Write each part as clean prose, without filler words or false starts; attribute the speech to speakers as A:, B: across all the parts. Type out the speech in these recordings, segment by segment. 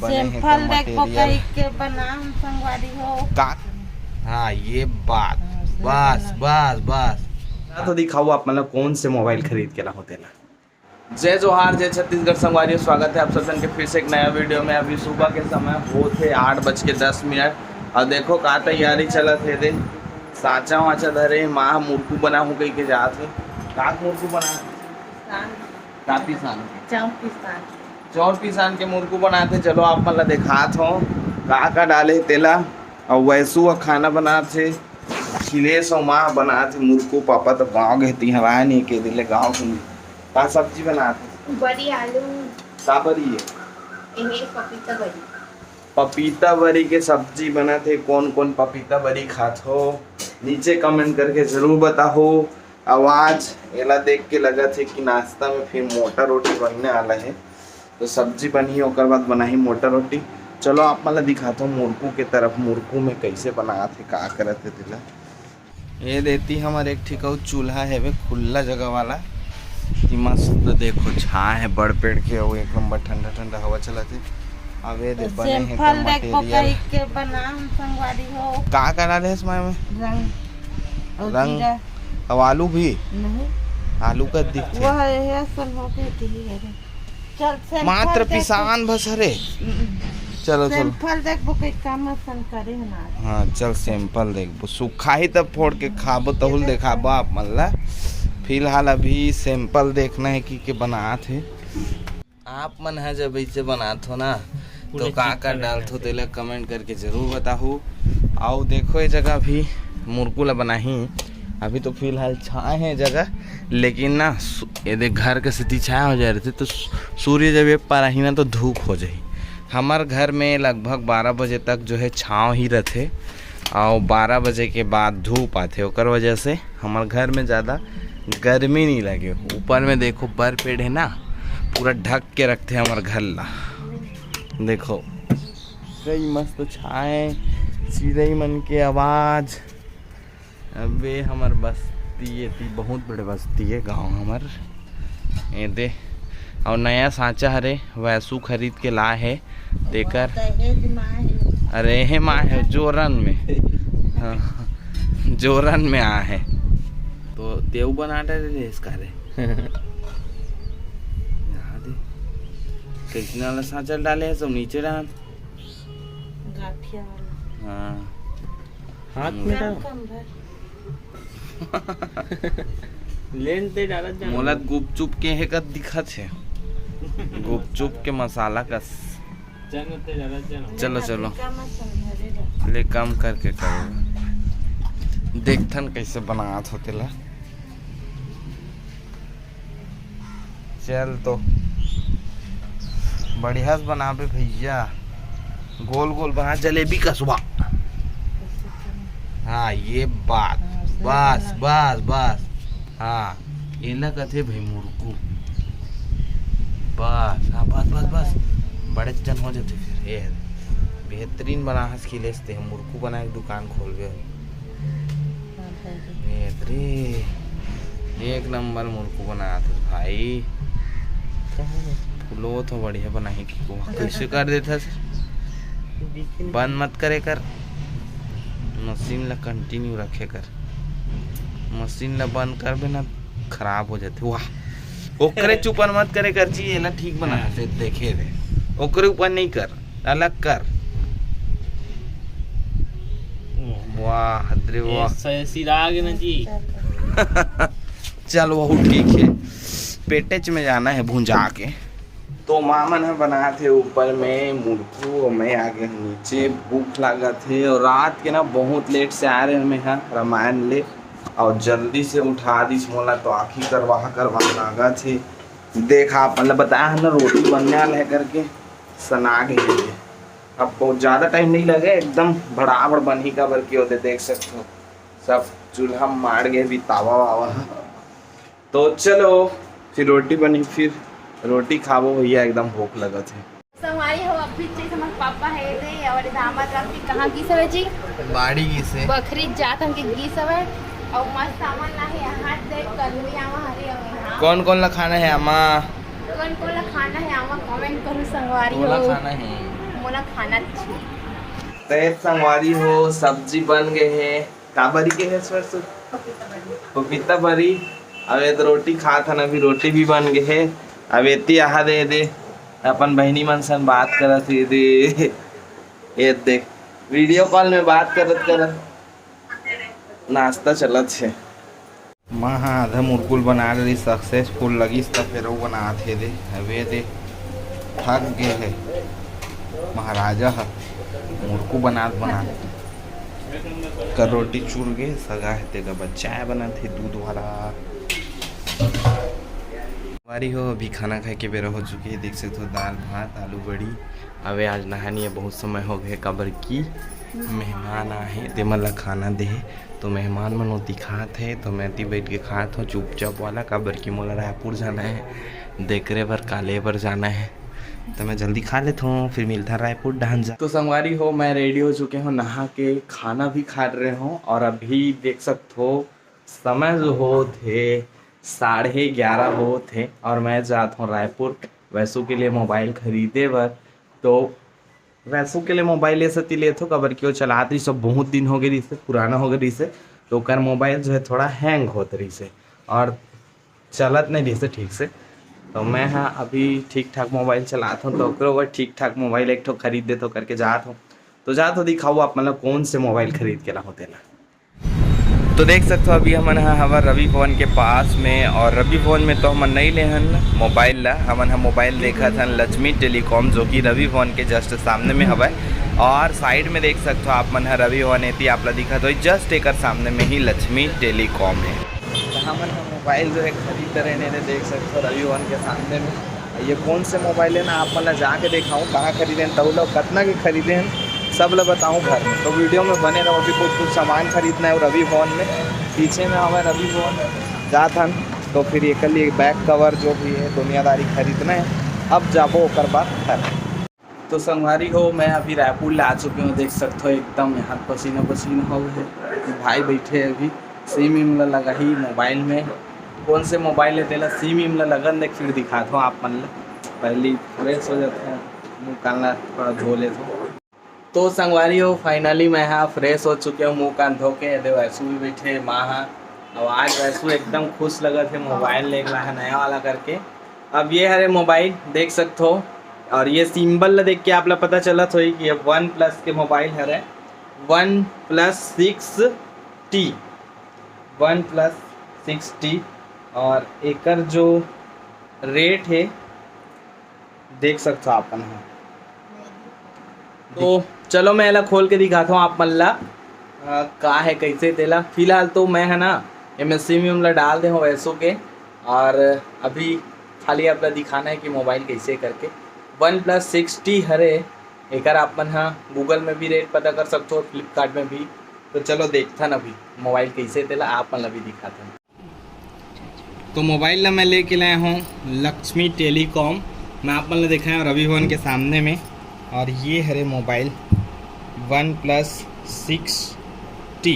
A: Simple देखो कहीं के बनाम संगवारी हो
B: का। हाँ ये बात बस बस बस तो दिखाओ आप मतलब कौन से मोबाइल खरीद के ला होते ना। जय जोहार जय छत्तीसगढ़ संगवारी, स्वागत है आप सबन के फिर से एक नया वीडियो में। अभी सुबह के समय हो थे 8:10 और देखो का तैयारी चलत है दे साचा वाचा धरे माँ मुर्कू बना हो गई के जात है का मुर्कू बना चौर पिसान के मुर्कू बनाते। चलो आप मतलब दिखात हो का डाले तेला और वैसू खाना बनाते खिलेश और माँ बनाते मुर्कू। पापा तो गाँव गए थी हवा नहीं के दिले गाँव के का सब्जी बनाते
A: बड़ी आलू
B: का बरी
A: ये
B: पपीता बरी के सब्जी बनाते। कौन कौन पपीता बरी खात हो नीचे कमेंट करके जरूर बताओ। आवाज एला देख के लगा थे कि नाश्ता में फिर मोटा रोटी बनने वाला है, तो सब्जी बनी ओकर बाद बनाई मोटा रोटी। चलो आप मतलब दिखाता हूँ मुर्कू के तरफ मुर्कू में कैसे बना थे का करते दिला। ये देती हमारे एक ठिकाऊ चूल्हा है वे खुला जगह वाला कि मस्त देखो छा है बड़ पेड़ के और एक नंबर ठंडा ठंडा हवा चलाते। अब ये दे बने हैं
A: सिंपल देखो कहीं के बनाम संगवारी हो
B: का करा रहे इसमें
A: रंग और
B: रंग
A: जीरा
B: अब आलू भी
A: नहीं
B: आलू का दिखते
A: वो है सन हो के दी चल सिंपल
B: मात्र पिसान भसरे। चलो चलो
A: सिंपल देखो कहीं काम सन करे ना।
B: हाँ चल सिंपल देखो सूखा ही तब फोड़ के खाबो तहुल देखाबो आप मतलब। फिलहाल अभी सिंपल देखना है कि बनात है आप मन है जब ऐसे बनात हो ना तो का डालत हो तेला कमेंट करके जरूर बताओ। आओ देखो ये जगह भी मुर्कू ला बनाही अभी तो फिलहाल छाए है जगह, लेकिन ना ये देख घर के स्थिति छाया हो जा रहे थे तो सूर्य जब ये पारा ही ना तो धूप हो जाए। हमारे घर में लगभग 12 बजे तक जो है छाँव ही रहते और 12 बजे के बाद धूप आते। ओकर वजह से हमारे घर में ज़्यादा गर्मी नहीं लगे। ऊपर में देखो बर पेड़ है ना पूरा ढक के रखते हैं हमारे घर ला। देखो कई मस्त छाए चिड़ई मन के आवाज़। अबे हमार बस्ती ये थी बहुत बड़े बस्ती है गांव हमार ये दे और नया सांचा हरे वैसू खरीद के ला है देकर। अरे हे माँ है जोरन में। हाँ जोरन में आ है तो देव बना डे इसका रे कितना वाला सांचा डाले है सब नीचे डाल हाँ
C: हाथ में लेन ते डालत जा
B: मोला गुपचुप के है का दिखत है गुपचुप के मसाला का। चलो चलो ले कम करके करो देखथन कैसे बनात होते ला। चल तो बढ़िया से बनाबे भैया गोल गोल बना जलेबी का सुबह। हाँ ये बात बस बस बस हाँ एला कथे भाई मुर्कू बस। हाँ बस बस बस बड़े जन हो जाते फिर ये बेहतरीन बना हंस खिलेसते हम मुर्कू बना के दुकान खोल गए एक नंबर मुर्कू बनाते भाई। लो तो बढ़िया बनाही कि कैसे कर देता बंद मत करे कर मशीन ला कंटिन्यू रखे कर। मशीन ला बंद कर बिना खराब हो जाते। वाह ओकरे चुपन मत करे कर जी एला ठीक बना से देखे रे ओकरे ऊपर नहीं कर अलग कर। वाह हदरे वाह
C: सिरा गए ना जी।
B: चल वो ठीक है पेटेच में जाना है भुंजा के। तो मामन है बना थे ऊपर में मुर्कू और मैं आगे नीचे भूख लगा थे और रात के ना बहुत लेट से आ रहे हमें यहाँ रामायण ले और जल्दी से उठा दी मोला तो आखिर करवा लगा थे। देखा मतलब बताया है ना रोटी बनने वाला है करके सना गई है। अब बहुत ज़्यादा टाइम नहीं लगे एकदम बराबर बनी का बल्कि होते देख सकते हो सब चूल्हा मार गए भी तावा वावा। तो चलो फिर रोटी बनी फिर रोटी खाबो भैया एकदम भूख लगा थे।
A: संगवारी हो अभी से समझ पापा है रे और दामाद रात कहां की सवे जी
B: बाड़ी की से
A: बकरी जात हम के गी सवे और मस्त सामान ना है हाथ देख कर लिया हमारे और
B: कौन कौन ला खाना है अम्मा
A: कौन कौन ला खाना है आमा कमेंट करो संगवारी हो
B: खाना है
A: मोला खाना चाहिए।
B: ते संगवारी हो सब्जी बन गए है काबरी के है सर पपीता भरी। अब ये तो रोटी खात हन अभी रोटी भी बन गए है। अब एती आहा दे दे अपन बहनी मन सन बात करत हे दे ये देख वीडियो कॉल में बात करत नाश्ता चलत है। माँ हाँ आधा मुरकुल बना रही सक्सेसफुल लगी तब फिर वो बना थे दे अबे दे थक गए है महाराजा है मुरकू बना कर रोटी चूर गए सगा है तेगा बच्चा बना थे दूध वाला हमारी हो। अभी खाना खाए के बेरा हो चुकी है देख सकते हो दाल भात आलू बड़ी। अबे आज नहानी है बहुत समय हो गए काबर की मेहमान आए ते मन ला खाना दे तो मेहमान मन वो दिखात है तो मैं ती बैठ के खात हूँ चुपचाप वाला काबर की मोला रायपुर जाना है देखरे पर काले पर जाना है तो मैं जल्दी खा लेता हूँ फिर मिलता रायपुर डांस जा। तो संगवारी हो मैं रेडी हो चुके हूँ नहा के खाना भी खा रहे हूँ और अभी देख सकते हो समय जो हो थे 11:30 हो थे और मैं जाता हूँ रायपुर वैसू के लिए मोबाइल खरीदे बर। तो वैसू के लिए मोबाइल ये सती ले कबर की वो चलात रही सब बहुत दिन हो गई से पुराना हो गई से तो कर मोबाइल जो है थोड़ा हैंग होत रही से और चलत नहीं रही से ठीक से। तो मैं हाँ अभी ठीक ठाक मोबाइल चलाता हूँ तो ठीक ठाक मोबाइल एक ठो खरीद दे तो करके जाता हूँ तो जात हो दिखाओ आप मतलब कौन से मोबाइल खरीद के ला होते ना। तो देख सकते हो अभी हमन हवा रवि भवन के पास में और रवि भवन में तो हमन नहीं ले हन मोबाइल ला हमन मोबाइल देखा था लक्ष्मी टेलीकॉम जो कि रवि भवन के जस्ट सामने में हवा और साइड में देख सकते हो आप मन रवि भवन एती आप ला दिखा तो जस्ट एक सामने में ही लक्ष्मी टेलीकॉम है। तो हमन मोबाइल जो है खरीद रहे हैं देख सकते हो रवि भवन के सामने में। ये कौन से मोबाइल है ना आप मन जाके दिखाऊँ कहाँ खरीदे तो लोग कितना के खरीदे हैं सब लोग बताऊँ घर में तो वीडियो में बने रहो। अभी कुछ सामान खरीदना है रवि भवन में पीछे में हमें रवि भवन जात हन तो फिर एक लिए बैक कवर जो भी है दुनियादारी खरीदना है अब जाबो ओकर बाद कर। तो संगवारी हो मैं अभी रायपुर ले आ चुके हूँ देख सकते हो एकदम यहाँ पसीना पसीना हो गए भाई बैठे अभी सिम इम लगा ही मोबाइल में कौन से मोबाइल है तेला सिम इम लगन देख फिर दिखाता हूँ आप मन पहले फ्रेश हो जाता है मुँह कान थोड़ा धो लेता हूँ। तो संगवारी हो फाइनली मैं यहाँ फ्रेश हो चुके हूँ मुँह कान धो के वैसू भी बैठे माँ और आज वैसू एकदम खुश लगा थे मोबाइल ले रहा है नया वाला करके। अब ये हरे मोबाइल देख सकते हो और ये सिंबल देख के आप लोग पता चला तो कि ये OnePlus के मोबाइल है OnePlus 6T और एकर जो रेट है देख सकते हो आप यहाँ। तो चलो मैं एला खोल के दिखाता हूँ आप मल्ला का है कैसे तेला। फिलहाल तो मैं है ना MSC में हमला डाल दे हो वैसो के और अभी खाली आप ला दिखाना है कि मोबाइल कैसे करके OnePlus 6T हरे एक आप मन हाँ गूगल में भी रेट पता कर सकते हो फ्लिपकार्ट में भी। तो चलो देखता ना अभी मोबाइल कैसे तेला आप मन भी दिखाता हूँ। तो मोबाइल ला मैं लेके लाया हूँ लक्ष्मी टेलीकॉम मैं आप मन देखा है रवि भवन के सामने में और ये हरे मोबाइल OnePlus 6T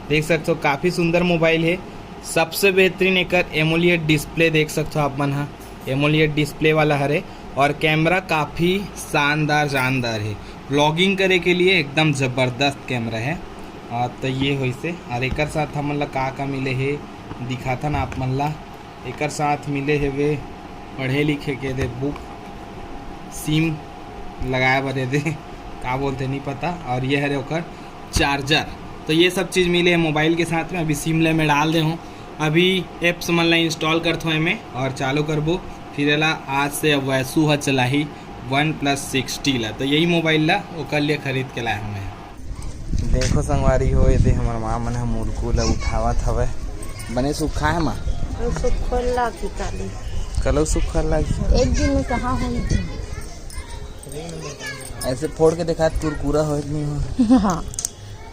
B: देख सकते हो काफ़ी सुंदर मोबाइल है। सबसे बेहतरीन एक एमोलेड डिस्प्ले देख सकते हो आप मन हाँ एमोलेड डिस्प्ले वाला हरे और कैमरा काफ़ी शानदार है ब्लॉगिंग करे के लिए एकदम ज़बरदस्त कैमरा है। और तो ये हो से और एक साथ हमन ला का मिले है दिखाता ना आप मन ला एक साथ मिले है वे पढ़े लिखे के दे बुक सिम लगाया बरे दे का बोलते नहीं पता और ये है ओकर चार्जर। तो ये सब चीज़ मिले है मोबाइल के साथ में। अभी सिम ले में डाल दे हूँ अभी एप्स मन ला इंस्टॉल करते हैं में और चालू करबो फिर एला आज से अब वैसू है चला ही OnePlus 6T ला। तो यही मोबाइल ला ओकर लिए खरीद के लाया हूँ मैं। देखो संगवारी हो ये हमार माँ मन है मुर्गू ला उठावत हवे बने सुखा है माँ कलो सुखा लगी
A: एक दिन में कहाँ हुई
B: ऐसे फोड़ के देखा कुरकुरा हो नहीं हो।
A: हाँ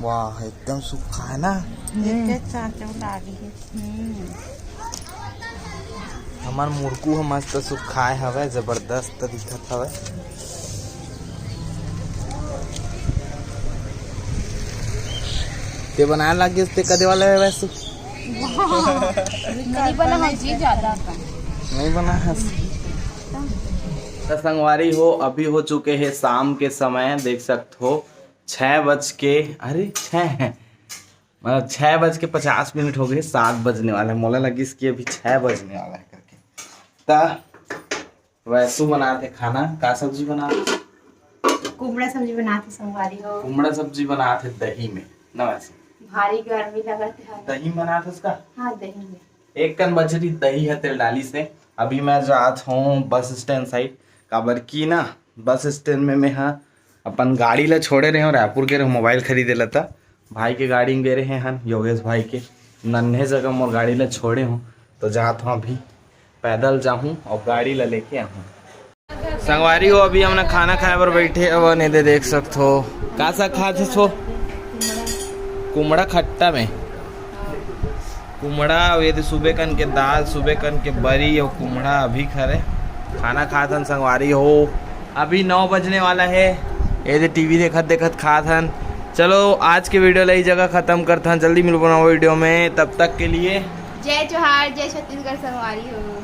B: वाह एकदम सूखा है ना हमार मुर्कू हम मस्त सुखाए हवे जबरदस्त दिखत हवे। ते बनाए लगे ते कदे वाला है वैसे
A: नहीं बना है जी ज्यादा
B: नहीं बना है तो संगवारी हो अभी हो चुके हैं शाम के समय, देख सकते हो 6:50 हो गए, 7 बजने वाला है। मोला लगी इसकी अभी 6 बजने वाला है करके। ता वैसू बनाते खाना, का सब्जी बनाते?
A: कुमड़ा सब्जी बनाते संगवारी हो।
B: कुमड़ा सब्जी बनाते दही में ना, वैसे
A: भारी गर्मी लगत है।
B: दही बनाते उसका।
A: हाँ दही में
B: 1 कन बचरी दही है तेल डाली से। अभी मैं जात हूँ बस स्टैंड साइड, काबर की ना बस स्टैंड में मैं हाँ अपन गाड़ी ला छोड़े रहे हूँ, रायपुर के रहे मोबाइल खरीदे ला था। भाई के गाड़ी में गए रहे हैं योगेश भाई के, नन्हे जगह मोर गाड़ी ला छोड़े हूँ, तो जात हूँ अभी पैदल जाऊँ और गाड़ी ला लेके आऊँ। संगवारी हो अभी हमने खाना खाए पर बैठे, अब नहीं दे देख सकते हो का सा खाते सो कुमड़ा खट्टा में कुमड़ा, ये तो सुबह कन के दाल, सुबह कन के बरी और कुमड़ा अभी खरे खाना खाथन संगवारी हो। अभी 9 बजने वाला है, ये टीवी देखत देखत खाथन। चलो आज के वीडियो लाई जगह खत्म करथन, जल्दी मिल बनाओ वीडियो में, तब तक के लिए
A: जय जोहार, जय छत्तीसगढ़ संगवारी हो।